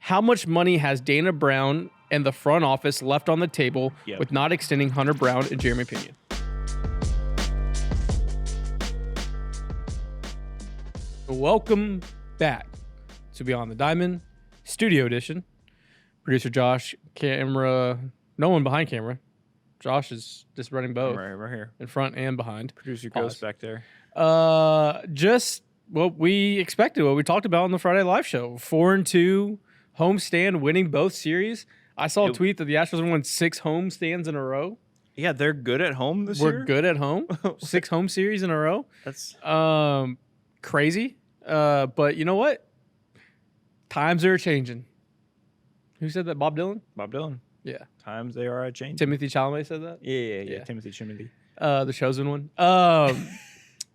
How much money has Dana Brown and the front office left on the table with not extending Hunter Brown and Jeremy Pena? Welcome back to Beyond the Diamond, Studio Edition. Producer Josh, camera, no one behind camera. Josh is just running both. Right here. In front and behind. Producer Ghost back there. Just what we expected, what we talked about on the Friday live show. 4-2 homestand, winning both series. I saw a tweet that the Astros won 6 homestands in a row. Yeah, they're good at home this year. We're good at home. 6 home series in a row. That's crazy. But you know what? Times are changing. Who said that? Bob Dylan? Bob Dylan. Yeah. Times they are changing. Timothy Chalamet said that? Yeah. Timothy. The chosen one.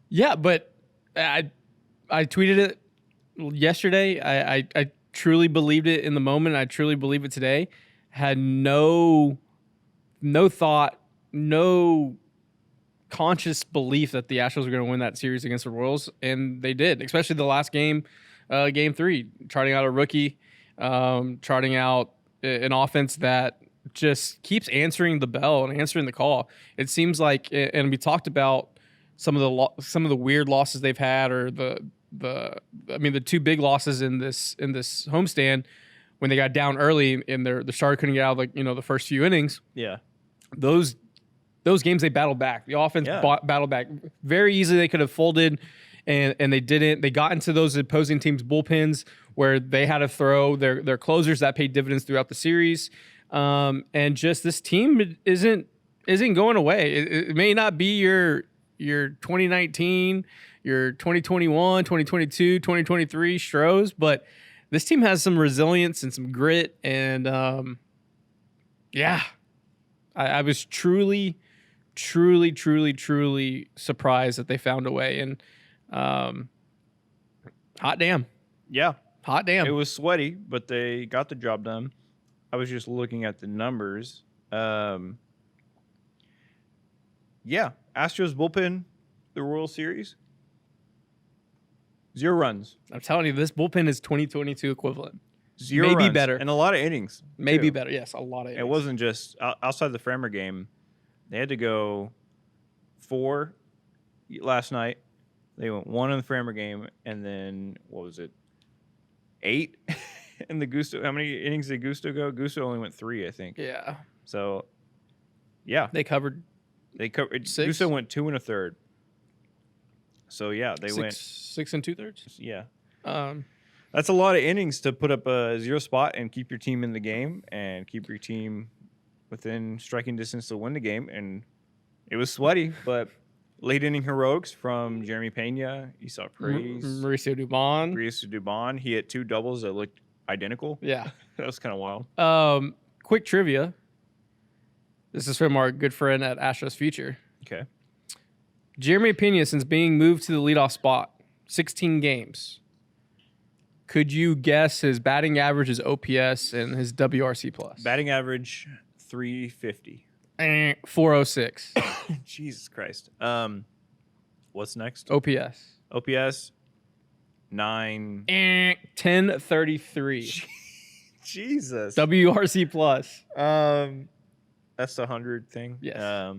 Yeah, but I tweeted it yesterday. I truly believed it in the moment. I truly believe it today. Had no thought, no conscious belief that the Astros were going to win that series against the Royals, and they did, especially the last game, game 3, charting out a rookie, charting out an offense that just keeps answering the bell and answering the call. It seems like, and we talked about some of the weird losses they've had, or the 2 big losses in this homestand when they got down early and the starter couldn't get out of the first few innings. Yeah, those games they battled back. The offense battled back very easily. They could have folded, and they didn't. They got into those opposing teams' bullpens where they had to throw their closers that paid dividends throughout the series. And just this team isn't going away. It may not be your 2019, your 2021, 2022, 2023 Stros, but this team has some resilience and some grit. And I was truly surprised that they found a way. And hot damn. Yeah. Hot damn. It was sweaty, but they got the job done. I was just looking at the numbers. Astros bullpen, the World Series, 0 runs. I'm telling you, this bullpen is 2022 equivalent. 0 Maybe runs. better. And a lot of innings. Maybe too. better. Yes, a lot of innings. It wasn't just outside the Framer game. They had to go 4 last night. They went 1 in the Framer game, and then, 8 in the Gusto. How many innings did Gusto go? Gusto only went 3, I think. Yeah. So, yeah. They covered 6. Gusto went 2 1/3. So, yeah, they went 6 2/3. Yeah. That's a lot of innings to put up a 0 spot and keep your team in the game and keep your team within striking distance to win the game. And it was sweaty, but late inning heroics from Jeremy Peña. You saw praise. Mauricio Dubon. He hit 2 doubles that looked identical. Yeah. That was kind of wild. Quick trivia. This is from our good friend at Astros Future. Okay. Jeremy Pena, since being moved to the leadoff spot, 16 games. Could you guess his batting average, his OPS, and his WRC plus? Batting average, 350. 406. Jesus Christ. What's next? OPS. 9. 1033. Jesus. WRC plus. That's the 100 thing. Yes.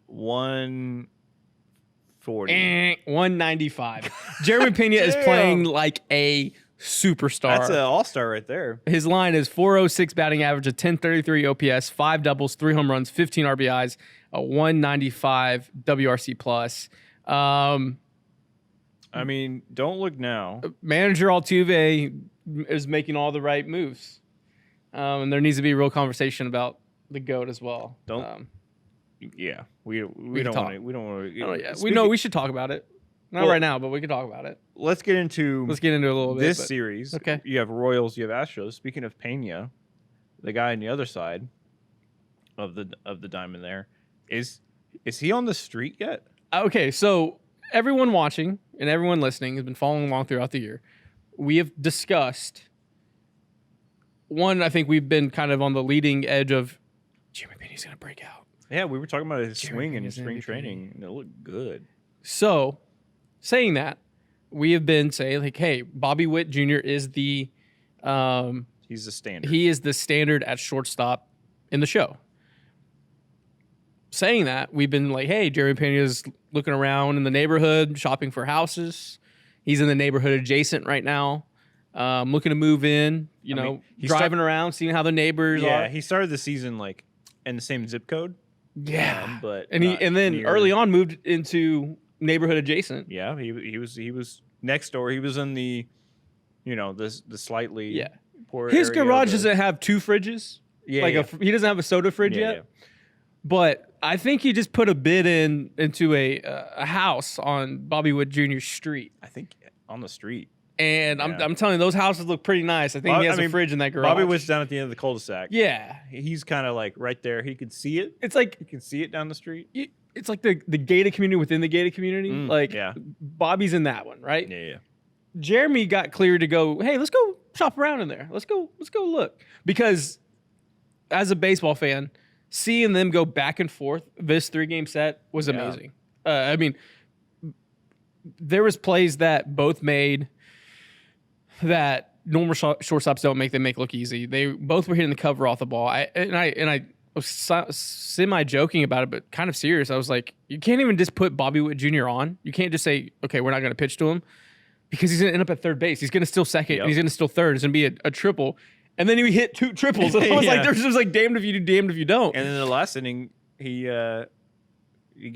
140. 195. Jeremy Pena is playing like a superstar. That's an all-star right there. His line is 406 batting average, a 1033 OPS, 5 doubles, 3 home runs, 15 RBIs, a 195 WRC plus. I mean, don't look now. Manager Altuve is making all the right moves. And there needs to be a real conversation about the GOAT as well. We don't want to. We don't want to. We know we should talk about it. Not right now, but we can talk about it. Let's get into a little bit. This series. Okay. You have Royals, you have Astros. Speaking of Peña, the guy on the other side of the diamond there, is he on the street yet? Okay, so everyone watching and everyone listening has been following along throughout the year. We have discussed one. I think we've been kind of on the leading edge of Jeremy Peña's going to break out. Yeah, we were talking about his swing in spring training, and it looked good. So, saying that, we have been saying, like, hey, Bobby Witt Jr. is the He's the standard. He is the standard at shortstop in the show. Saying that, we've been like, hey, Jeremy Peña's looking around in the neighborhood, shopping for houses. He's in the neighborhood adjacent right now, looking to move in, driving around, seeing how the neighbors are. Yeah, he started the season like in the same zip code. Yeah, but and then early on moved into neighborhood adjacent. Yeah, he was next door. He was in the, the slightly poor His area garage doesn't have 2 fridges. Yeah, he doesn't have a soda fridge yet. Yeah. But I think he just put a bid into a house on Bobby Witt Jr.'s street. I think on the street. And I'm telling you, those houses look pretty nice. I think he has a fridge in that garage. Bobby Witt's down at the end of the cul-de-sac. Yeah. He's kind of like right there. He could see it. It's like he can see it down the street. It's like the gated community within the gated community. Bobby's in that one, right? Yeah. Jeremy got cleared to go, hey, let's go shop around in there. Let's go look. Because as a baseball fan, seeing them go back and forth this 3-game set was amazing. I mean, there was plays that both made that normal shortstops don't make. They make look easy. They both were hitting the cover off the ball. I was semi-joking about it, but kind of serious. I was like, you can't even just put Bobby Witt Jr. on. You can't just say, okay, we're not going to pitch to him because he's going to end up at third base. He's going to steal second, and he's going to steal third. It's going to be a triple. And then he hit 2 triples. And I was like, there's just like damned if you do, damned if you don't. And then the last inning, he got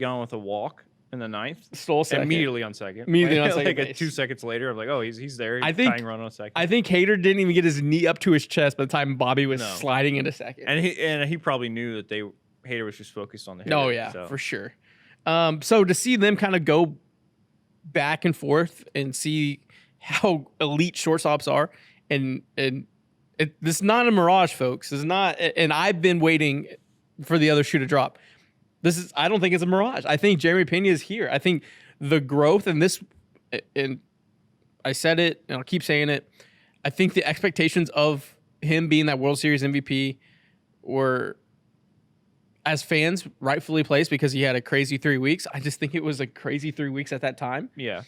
on with a walk in the 9th. Stole second. Immediately on second. Like 2 seconds later, I'm like, oh, he's there. He's tying run on second. I think Hader didn't even get his knee up to his chest by the time Bobby was sliding into second. And he probably knew that Hader was just focused on the hitter. Oh, yeah, for sure. So to see them kind of go back and forth and see how elite shortstops are, and this is not a mirage, folks. This is not, and I've been waiting for the other shoe to drop. I don't think it's a mirage. I think Jeremy Peña is here. I think the growth and I said it and I'll keep saying it. I think the expectations of him being that World Series MVP were, as fans, rightfully placed because he had a crazy 3 weeks. I just think it was a crazy 3 weeks at that time. Yeah.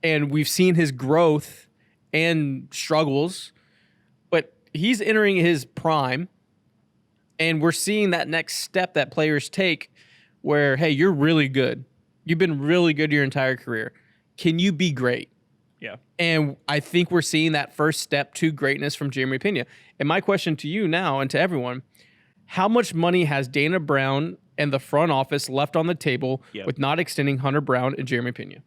And we've seen his growth and struggles, but he's entering his prime, and we're seeing that next step that players take where, hey, you're really good. You've been really good your entire career. Can you be great? Yeah. And I think we're seeing that first step to greatness from Jeremy Peña. And my question to you now and to everyone, how much money has Dana Brown and the front office left on the table with not extending Hunter Brown and Jeremy Peña?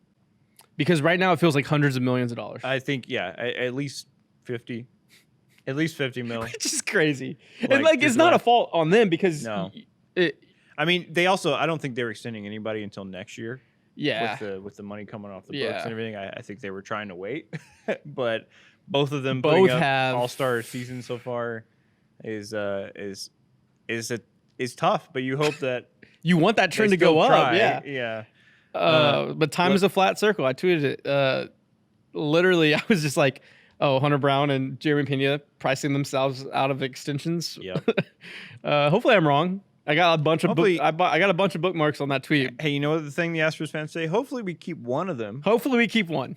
Because right now it feels like hundreds of millions of dollars. I think, at least 50. At least 50 mil. Which is crazy. And it's not a fault on them because they also, I don't think they were extending anybody until next year. Yeah. With the money coming off the books and everything. I think they were trying to wait. But both of them have all-star season so far is tough, but you hope that you want that trend to go up. Yeah. But time is a flat circle. I tweeted it. Literally, I was just like, oh, Hunter Brown and Jeremy Peña pricing themselves out of extensions. Yeah. Hopefully, I'm wrong. I got a bunch of I got a bunch of bookmarks on that tweet. Hey, you know what the thing the Astros fans say? Hopefully, we keep one of them. Hopefully, we keep one.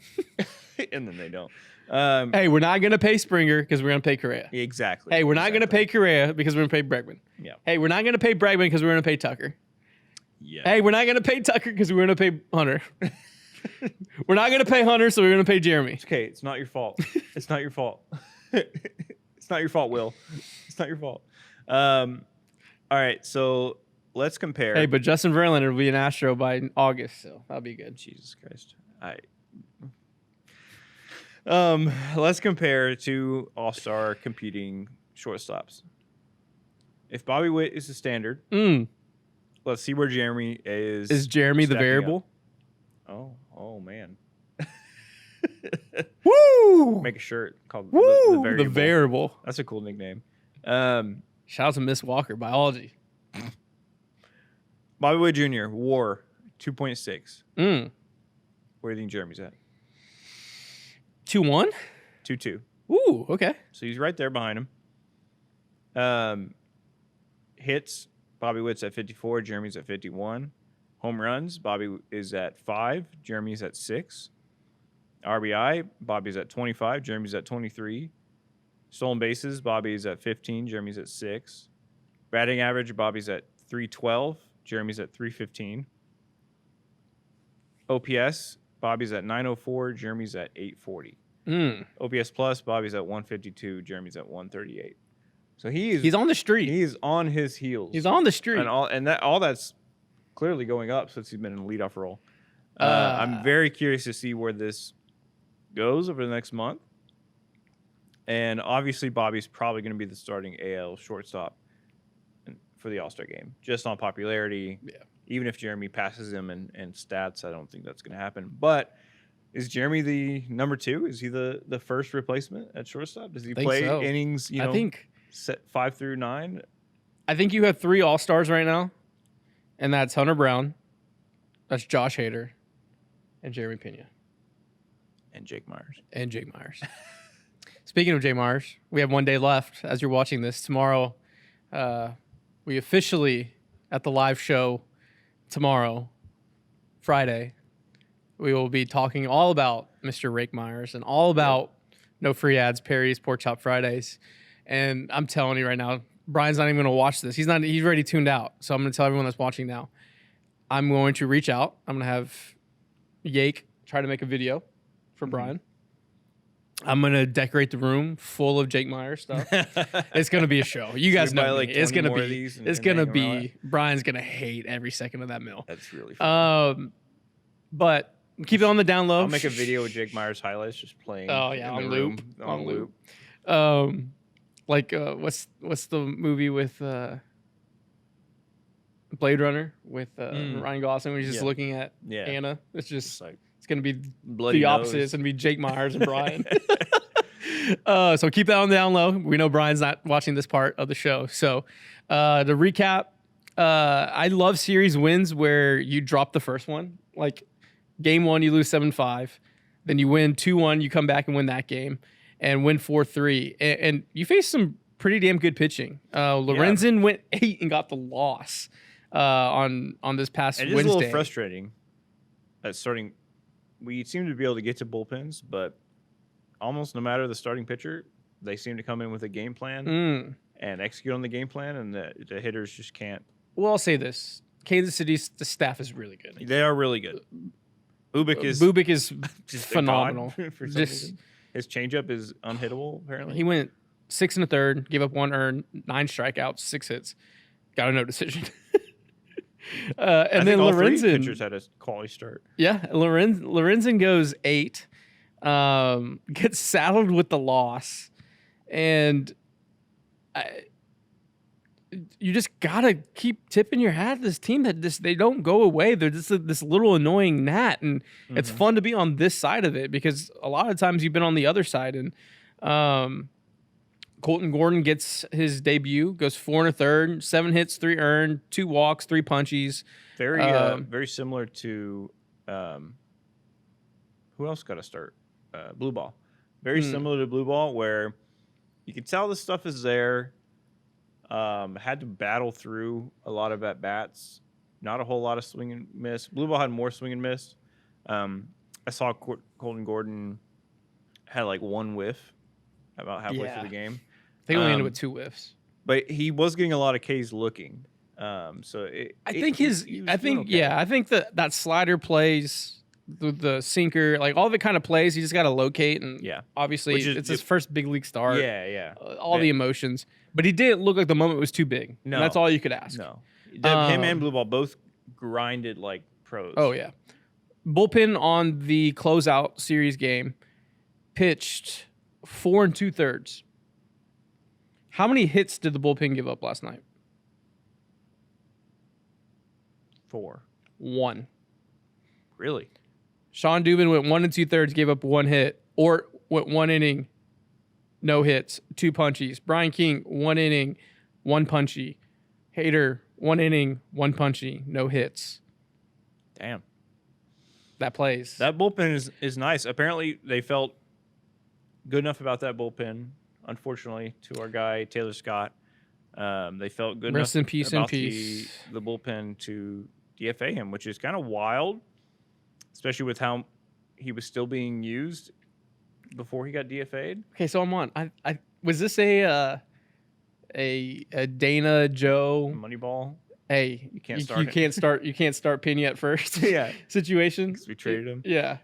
And then they don't. Hey, we're not gonna pay Springer because we're gonna pay Correa. Exactly. Hey, we're not gonna pay Correa because we're gonna pay Bregman. Yeah. Hey, we're not gonna pay Bregman because we're gonna pay Tucker. Yeah. Hey, we're not gonna pay Tucker because we're gonna pay Hunter. We're not gonna pay Hunter, so we're gonna pay Jeremy. It's okay. It's not your fault. It's not your fault. It's not your fault, Will. It's not your fault. All right, so let's compare. Hey, but Justin Verlander will be an Astro by August, so that'll be good. Jesus Christ. Let's compare two all-star competing shortstops. If Bobby Witt is the standard, let's see where Jeremy is. Is Jeremy the variable? Oh man. Woo! Make a shirt called the variable. That's a cool nickname. Shout out to Miss Walker, biology. Bobby Witt Jr., WAR 2.6. Where do you think Jeremy's at? 2-1? 2-2. Ooh, okay. So he's right there behind him. Hits, Bobby Witt's at 54, Jeremy's at 51. Home runs, Bobby is at 5, Jeremy's at 6. RBI, Bobby's at 25, Jeremy's at 23. Stolen bases, Bobby's at 15, Jeremy's at 6. Batting average, Bobby's at 312, Jeremy's at 315. OPS, Bobby's at 904, Jeremy's at 840. OPS plus, Bobby's at 152, Jeremy's at 138. So he's on the street. He's on his heels. He's on the street. And that's clearly going up since he's been in the leadoff role. I'm very curious to see where this goes over the next month. And obviously, Bobby's probably going to be the starting AL shortstop for the All-Star game, just on popularity. Yeah. Even if Jeremy passes him in stats, I don't think that's going to happen. But is Jeremy the number 2? Is he the first replacement at shortstop? Does he play innings? I think set 5 through 9. I think you have 3 All-Stars right now, and that's Hunter Brown, that's Josh Hader, and Jeremy Pena, and Jake Myers. Speaking of Jay Myers, we have 1 day left as you're watching this. Tomorrow, we officially, at the live show tomorrow, Friday, we will be talking all about Mr. Rake Myers and all about no free ads, parodies, Pork Chop Fridays. And I'm telling you right now, Brian's not even going to watch this. He's already tuned out. So I'm going to tell everyone that's watching now. I'm going to reach out. I'm going to have Yake try to make a video for Brian. I'm going to decorate the room full of Jake Myers stuff. It's going to be a show. You guys know me. It's going to be Brian's going to hate every second of that meal. That's really fun. But keep it on the down low. I'll make a video with Jake Myers highlights just playing. Oh yeah, on loop. What's the movie with Blade Runner with Ryan Gosling when he's just looking at Anna? It's just like it's gonna be the opposite. It's gonna be Jake Myers and Brian. So keep that on the down low. We know Brian's not watching this part of the show. So to recap, I love series wins where you drop the first one. Like game 1, you lose 7-5. Then you win 2-1, you come back and win that game. And win 4-3. And you faced some pretty damn good pitching. Lorenzen went 8 and got the loss on this past Wednesday. It is a little frustrating at starting. We seem to be able to get to bullpens, but almost no matter the starting pitcher, they seem to come in with a game plan and execute on the game plan, and the hitters just can't. Well, I'll say this. Kansas City's the staff is really good. They are really good. Bubic is phenomenal. For some reason. His changeup is unhittable, apparently. He went 6 1/3, gave up 1 earned, 9 strikeouts, 6 hits. Got a no decision. And then all 3 Lorenzen pitchers had a quality start. Yeah, Lorenzen goes 8, gets saddled with the loss, and you just gotta keep tipping your hat at this team that they don't go away. They're just this little annoying gnat, and it's fun to be on this side of it because a lot of times you've been on the other side. And Colton Gordon gets his debut, goes 4 1/3, 7 hits, 3 earned, 2 walks, 3 punchies. Very similar to who else got a start? Blue Ball. Very similar to Blue Ball, where you can tell the stuff is there. Had to battle through a lot of at-bats. Not a whole lot of swing and miss. Blue Ball had more swing and miss. I saw Colton Gordon had like 1 whiff about halfway through the game. I think we ended with 2 whiffs. But he was getting a lot of Ks looking. I think that slider plays, the sinker, like all of it kind of plays. He just got to locate, and obviously it's his first big league start. All the emotions. But he didn't look like the moment was too big. No. And that's all you could ask. No. Him and Blue Ball both grinded like pros. Oh, yeah. Bullpen on the closeout series game pitched 4 2/3. How many hits did the bullpen give up last night? 4. 1. Really? Sean Dubin went 1 2/3, gave up 1 hit. Or went 1 inning, no hits, 2 punchies. Brian King, 1 inning, 1 punchy. Hader, 1 inning, 1 punchy, no hits. Damn. That plays. That bullpen is nice. Apparently, they felt good enough about that bullpen, unfortunately, to our guy, Taylor Scott. They felt good Rest enough in peace, about the bullpen to DFA him, which is kind of wild, especially with how he was still being used before he got DFA'd. Okay, so I'm on. Was this a Dana Joe? Moneyball. Hey, You can't start Pena at first. Yeah. Situation. Because we traded him. Yeah.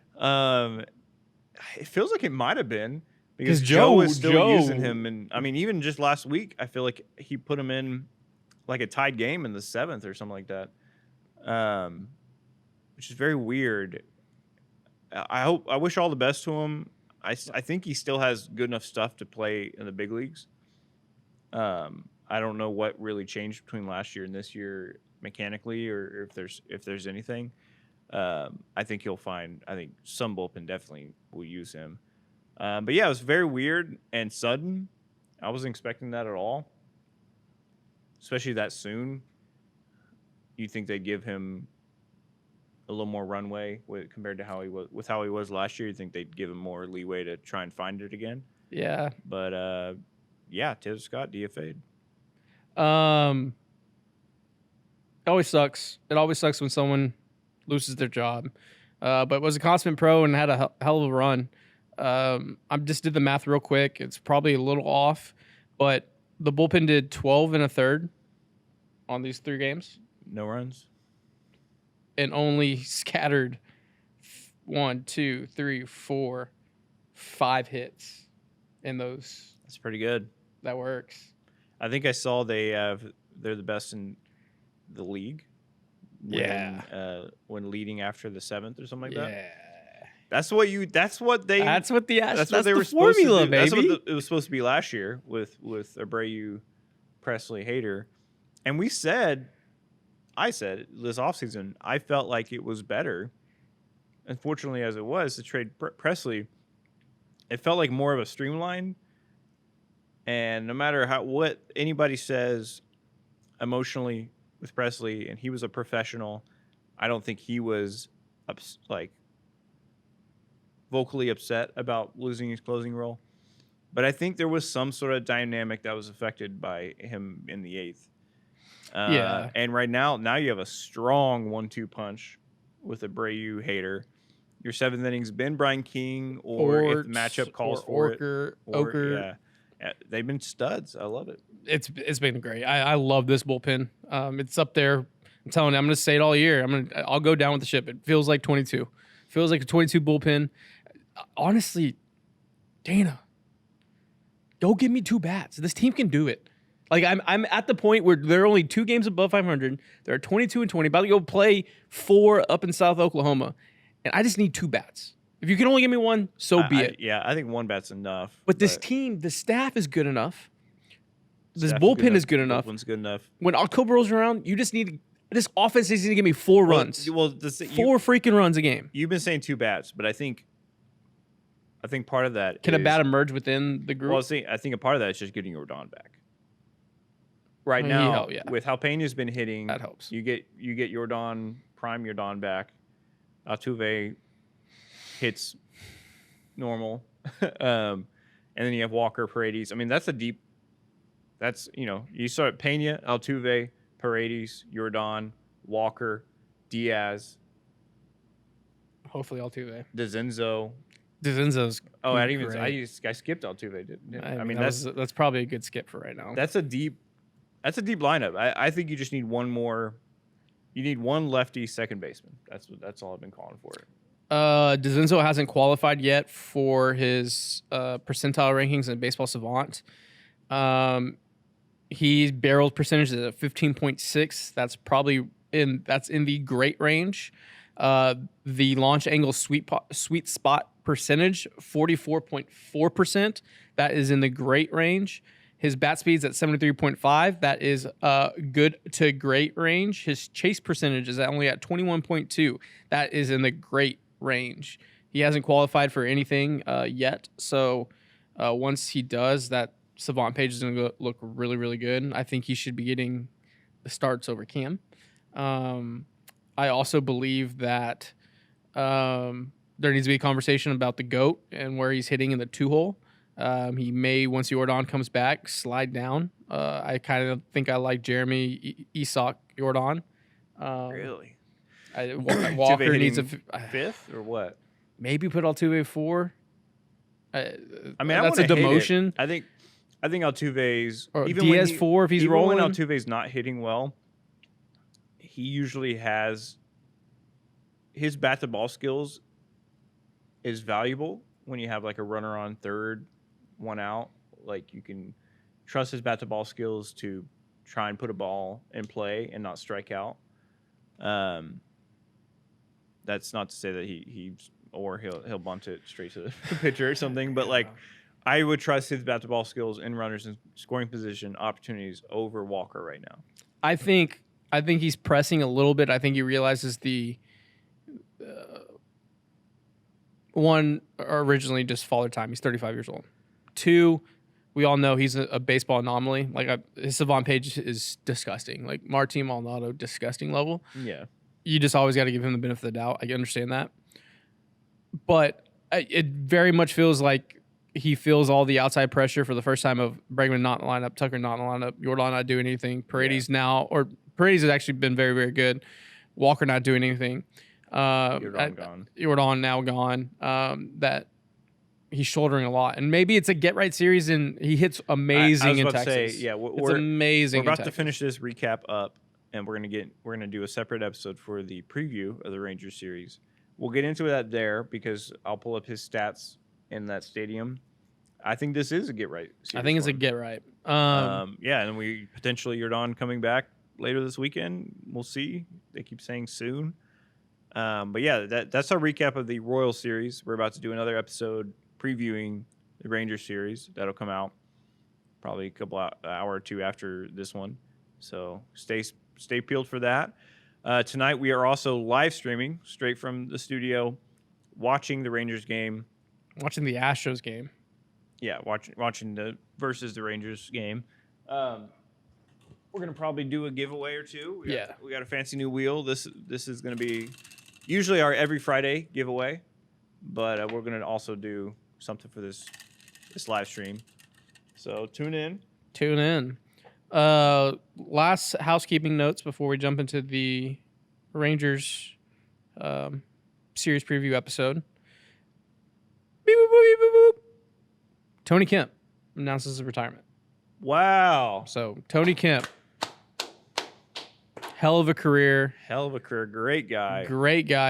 It feels like it might have been because Joe is still using him, and I mean, even just last week, I feel like he put him in like a tied game in the 7th or something like that, which is very weird. I wish all the best to him. I think he still has good enough stuff to play in the big leagues. I don't know what really changed between last year and this year mechanically, or if there's anything. I think he'll find. I think some bullpen definitely will use him. But yeah, it was very weird and sudden. I wasn't expecting that at all, especially that soon. You think they'd give him a little more runway compared to how he was last year? You think they'd give him more leeway to try and find it again? Yeah. But yeah, Taylor Scott DFA'd. It always sucks. It always sucks when someone loses their job. But was a consummate pro and had a hell of a run. I just did the math real quick. It's probably a little off, but the bullpen did 12 1/3 on these 3 games. No runs. And only scattered 1, 2, 3, 4, 5 hits in those. That's pretty good. That works. I think I saw they're the best in the league. When leading after the 7th or something like that. Yeah. That's what they were the supposed formula, to do. baby. That's what it was supposed to be last year with Abreu, Presley, Hader. And I said this offseason, I felt like it was better. Unfortunately, as it was, to trade Presley, it felt like more of a streamline. And no matter what anybody says emotionally with Presley, and he was a professional, I don't think he was vocally upset about losing his closing role. But I think there was some sort of dynamic that was affected by him in the 8th. Yeah. And right now you have a strong 1-2 punch with Abreu, Hader. Your 7th inning's been Brian King, or if the matchup calls for it. Oker. Yeah. They've been studs. I love it. It's been great. I love this bullpen. It's up there. I'm telling you, I'm going to say it all year. I'll go down with the ship. It feels like 22. Feels like a 22 bullpen. Honestly, Dana, go give me 2 bats. This team can do it. Like I'm at the point where they're only 2 games above 500. They're 22-20, about to go play 4 up in South Oklahoma, and I just need 2 bats. If you can only give me 1, so be it. Yeah, I think 1 bat's enough. But this team, the staff is good enough. This bullpen is good enough. Bullpen's good enough. When October rolls around, you just need this offense needs to give me 4 runs. Well, 4 freaking runs a game. You've been saying 2 bats, but I think part of that can a bat emerge within the group? Well, I think a part of that is just getting Jordan back. Right now, with how Peña's been hitting, that helps. You get prime Jordan back. Altuve hits normal, and then you have Walker, Paredes. I mean, that's you start Peña, Altuve, Paredes, Jordan, Walker, Diaz. Hopefully Altuve. DeZenzo's. Oh, I skipped Altuve. Didn't I mean that's probably a good skip for right now. That's a deep lineup. I think you just need one more. You need 1 lefty second baseman. That's all I've been calling for. DeZenzo hasn't qualified yet for his percentile rankings in Baseball Savant. He barrels percentage is at 15.6. That's probably in the great range. The launch angle sweet spot percentage 44.4%. That is in the great range. His bat speed's at 73.5. That is good to great range. His chase percentage is only at 21.2. That is in the great range. He hasn't qualified for anything yet. So once he does, that Savant page is going to look really, really good. I think he should be getting the starts over Cam. I also believe that there needs to be a conversation about the GOAT and where he's hitting in the 2-hole. He may, once Jordan comes back, slide down. I kind of think I like Jeremy Isak Jordan. Really? Walker needs a 5th or what? Maybe put Altuve 4. I mean, that's a demotion. I think I think Altuve's Or even Diaz when 4 if he's even rolling. when Altuve's not hitting well, he usually has his bat to ball skills is valuable when you have like a runner on third, one out. Like you can trust his bat to ball skills to try and put a ball in play and not strike out. That's not to say that he'll bunt it straight to the pitcher or something, but like I would trust his bat to ball skills in runners in scoring position opportunities over Walker right now. I think he's pressing a little bit. I think he realizes the one, originally just father time. He's 35 years old. 2, we all know he's a baseball anomaly. Like his savant page is disgusting. Like Martin Maldonado, disgusting level. Yeah. You just always got to give him the benefit of the doubt. I understand that. But it very much feels like he feels all the outside pressure for the first time of Bregman not in the lineup, Tucker not in the lineup, Jordan not doing anything. Paredes has actually been very, very good. Walker not doing anything. Jordan now gone. That he's shouldering a lot. And maybe it's a get-right series, and he hits amazing in Texas. I was about to say, yeah, it's amazing. We're about to finish this recap up, and we're gonna do a separate episode for the preview of the Rangers series. We'll get into that there because I'll pull up his stats in that stadium. I think this is a get-right series. I think it's a get-right. And we potentially Jordan coming back later this weekend. We'll see. They keep saying soon. But yeah, that's our recap of the Royals series. We're about to do another episode previewing the Rangers series. That'll come out probably a couple hour or two after this one. So stay peeled for that. Tonight we are also live streaming straight from the studio, watching the Rangers game. Watching the Astros game. Yeah, watching the versus the Rangers game. We're gonna probably do a giveaway or two. We got a fancy new wheel. This is gonna be usually our every Friday giveaway, but we're gonna also do something for this live stream. So tune in. Last housekeeping notes before we jump into the Rangers series preview episode. Beep, boop, boop, boop, boop. Tony Kemp announces his retirement. Wow. So Tony Kemp, hell of a career. Great guy.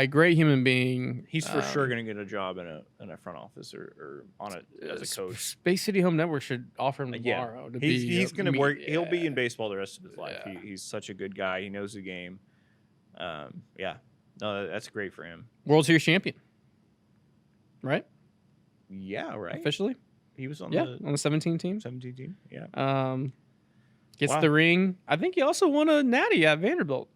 Great human being. He's for sure going to get a job in a front office or on it as a coach. Space City Home Network should offer him tomorrow. He's going to work. He'll be in baseball the rest of his life. Yeah. He's such a good guy. He knows the game. No, that's great for him. World Series champion. Right? Yeah, right. Officially? He was on the 17 team. 17 team, yeah. Gets the ring. I think he also won a natty at Vanderbilt.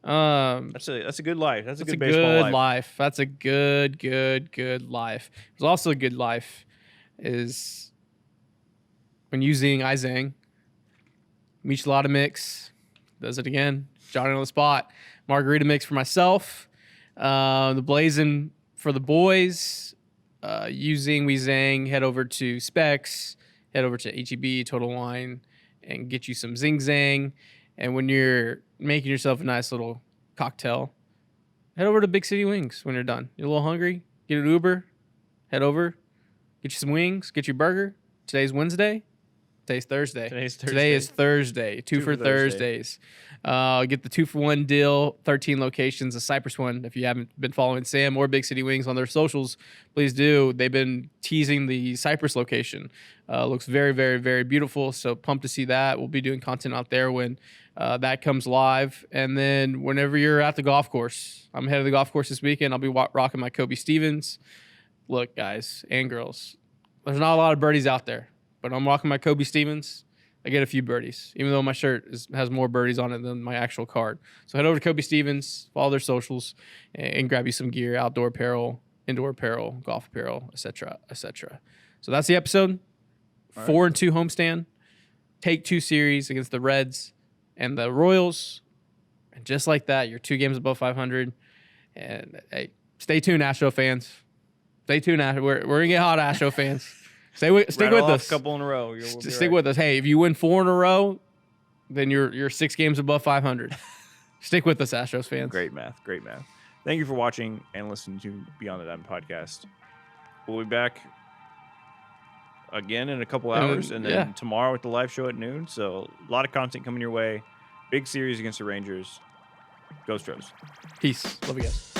That's a good life. That's a good baseball life. That's a good life. It's also a good life is when you Zang, Michelada mix, does it again. Johnny on the spot. Margarita mix for myself. The Blazing for the boys. Using we Zang, head over to Specs, head over to HEB, Total Wine, and get you some Zing Zang. And when you're making yourself a nice little cocktail, head over to Big City Wings when you're done. You're a little hungry, get an Uber, head over, get you some wings, get your burger. Today's Wednesday. Today's Thursday. Today is Thursday. Two for Thursdays. Get the 2-for-1 deal. 13 locations. The Cypress one. If you haven't been following Sam or Big City Wings on their socials, please do. They've been teasing the Cypress location. Looks very, very, very beautiful. So pumped to see that. We'll be doing content out there when that comes live. And then whenever you're at the golf course, I'm headed to the golf course this weekend. I'll be rocking my Kobe Stevens. Look, guys and girls, there's not a lot of birdies out there. But I'm rocking my Kobe Stevens. I get a few birdies, even though my shirt has more birdies on it than my actual card. So head over to Kobe Stevens, follow their socials, and grab you some gear, outdoor apparel, indoor apparel, golf apparel, etc., etc. So that's the episode. 4-2 homestand. Take 2 series against the Reds and the Royals. And just like that, you're 2 games above 500. And hey, stay tuned, Astro fans. Stay tuned, Astro. We're going to get hot, Astro fans. Stick with us. A couple in a row. Stick with us. Hey, if you win 4 in a row, then you're 6 games above 500. Stick with us, Astros fans. Great math. Thank you for watching and listening to Beyond the Diamond podcast. We'll be back again in a couple And then- hours, and then yeah. tomorrow with the live show at noon. So a lot of content coming your way. Big series against the Rangers. Go Stros. Peace. Love you guys.